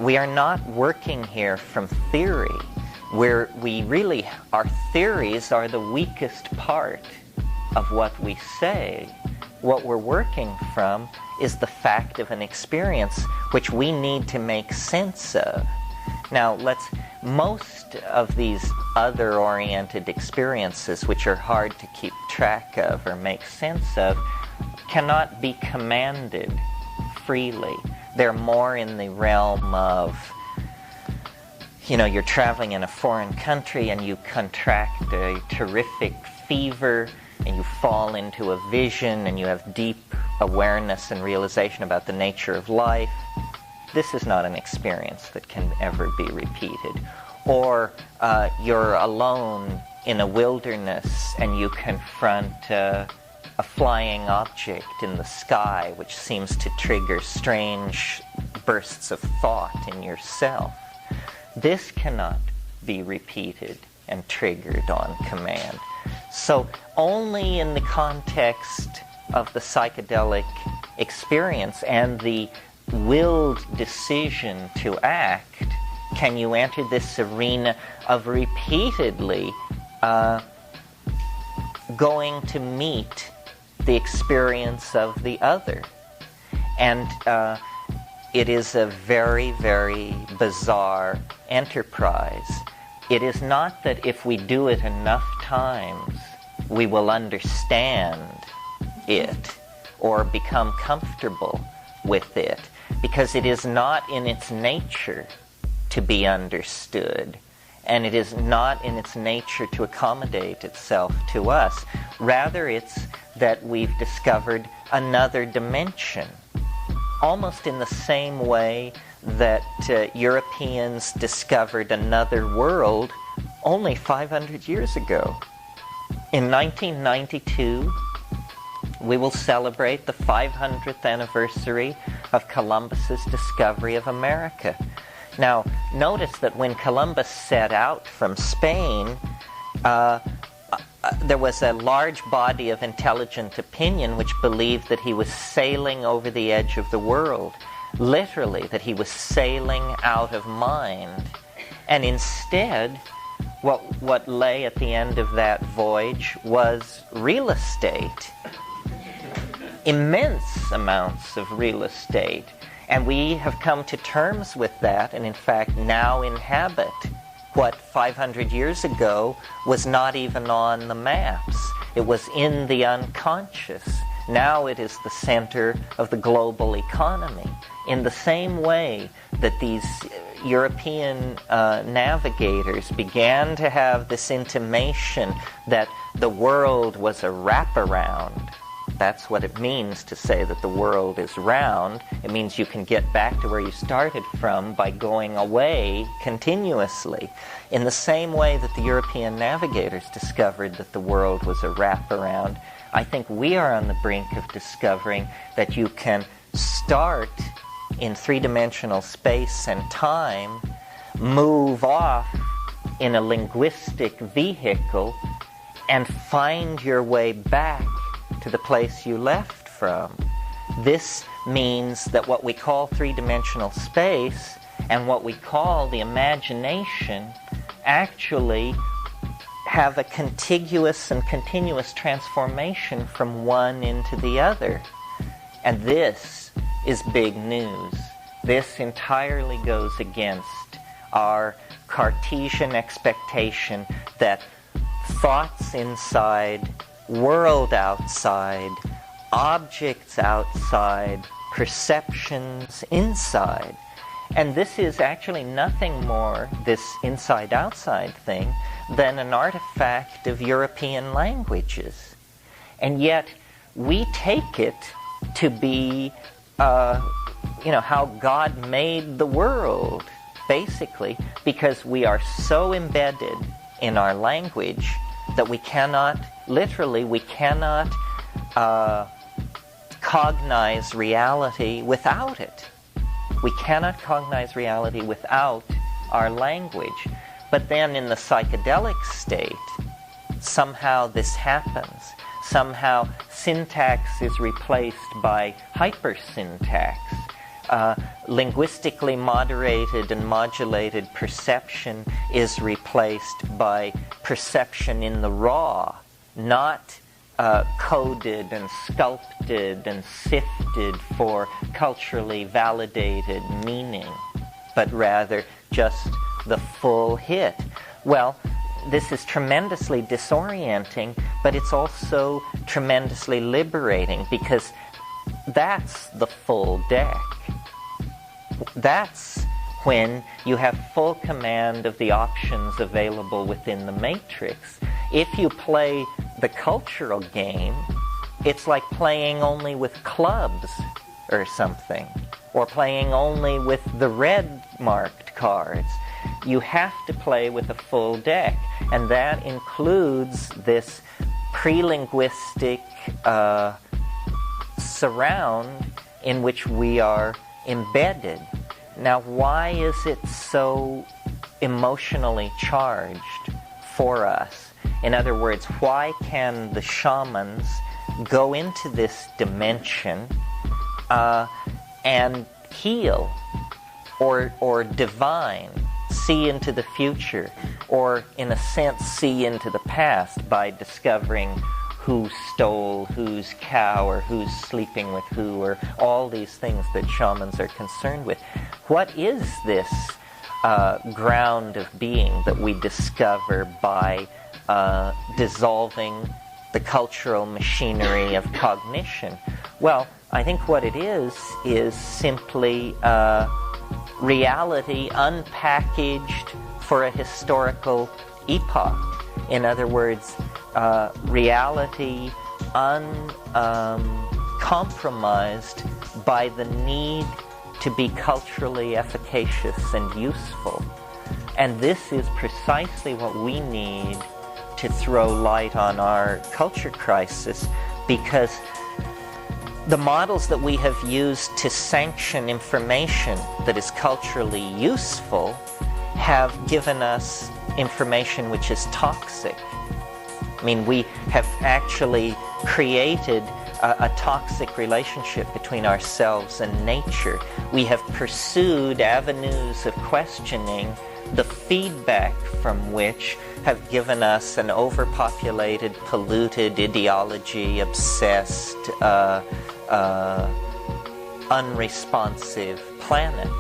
we are not working here from theory, where our theories are the weakest part of what we say. What we're working from is the fact of an experience which we need to make sense of. Now, most of these other-oriented experiences, which are hard to keep track of or make sense of, cannot be commanded freely. They're more in the realm of, you're traveling in a foreign country and you contract a terrific fever and you fall into a vision and you have deep awareness and realization about the nature of life. This is not an experience that can ever be repeated. Or you're alone in a wilderness and you confront a flying object in the sky which seems to trigger strange bursts of thought in yourself. This cannot be repeated and triggered on command. So only in the context of the psychedelic experience and the willed decision to act can you enter this arena of repeatedly going to meet the experience of the other. And it is a very, very bizarre enterprise. It is not that if we do it enough times, we will understand it or become comfortable with it, because it is not in its nature to be understood, and it is not in its nature to accommodate itself to us. Rather, it's that we've discovered another dimension, almost in the same way that Europeans discovered another world only 500 years ago. In 1992, we will celebrate the 500th anniversary of Columbus's discovery of America. Now, notice that when Columbus set out from Spain, there was a large body of intelligent opinion which believed that he was sailing over the edge of the world, literally, that he was sailing out of mind. And instead, what lay at the end of that voyage was real estate. Immense amounts of real estate. And we have come to terms with that, and in fact now inhabit what 500 years ago was not even on the maps. It was in the unconscious. Now it is the center of the global economy. In the same way that these European navigators began to have this intimation that the world was a wraparound. That's what it means to say that the world is round. It means you can get back to where you started from by going away continuously. In the same way that the European navigators discovered that the world was a wraparound, I think we are on the brink of discovering that you can start in three-dimensional space and time, move off in a linguistic vehicle, and find your way back to the place you left from. This means that what we call three-dimensional space and what we call the imagination actually have a contiguous and continuous transformation from one into the other. And this is big news. This entirely goes against our Cartesian expectation that thoughts inside, world outside, objects outside, perceptions inside. And this is actually nothing more, this inside-outside thing, than an artifact of European languages. And yet, we take it to be, how God made the world, basically, because we are so embedded in our language that we cannot cognize reality without it. We cannot cognize reality without our language. But then in the psychedelic state, somehow this happens. Somehow syntax is replaced by hypersyntax. linguistically moderated and modulated perception is replaced by perception in the raw, not coded and sculpted and sifted for culturally validated meaning, but rather just the full hit. Well, this is tremendously disorienting, but it's also tremendously liberating, because that's the full deck. That's when you have full command of the options available within the matrix. If you play the cultural game, it's like playing only with clubs or something, or playing only with the red marked cards. You have to play with a full deck, and that includes this pre-linguistic surround in which we are embedded. Now, why is it so emotionally charged for us? In other words, why can the shamans go into this dimension and heal or divine, see into the future, or in a sense see into the past by discovering who stole whose cow, or who's sleeping with who, or all these things that shamans are concerned with? What is this ground of being that we discover by dissolving the cultural machinery of cognition? Well, I think what it is simply reality unpackaged for a historical epoch. In other words, reality uncompromised by the need to be culturally efficacious and useful. And this is precisely what we need to throw light on our culture crisis, because the models that we have used to sanction information that is culturally useful have given us information which is toxic. I mean, we have actually created a toxic relationship between ourselves and nature. We have pursued avenues of questioning, the feedback from which have given us an overpopulated, polluted, ideology-obsessed, unresponsive planet.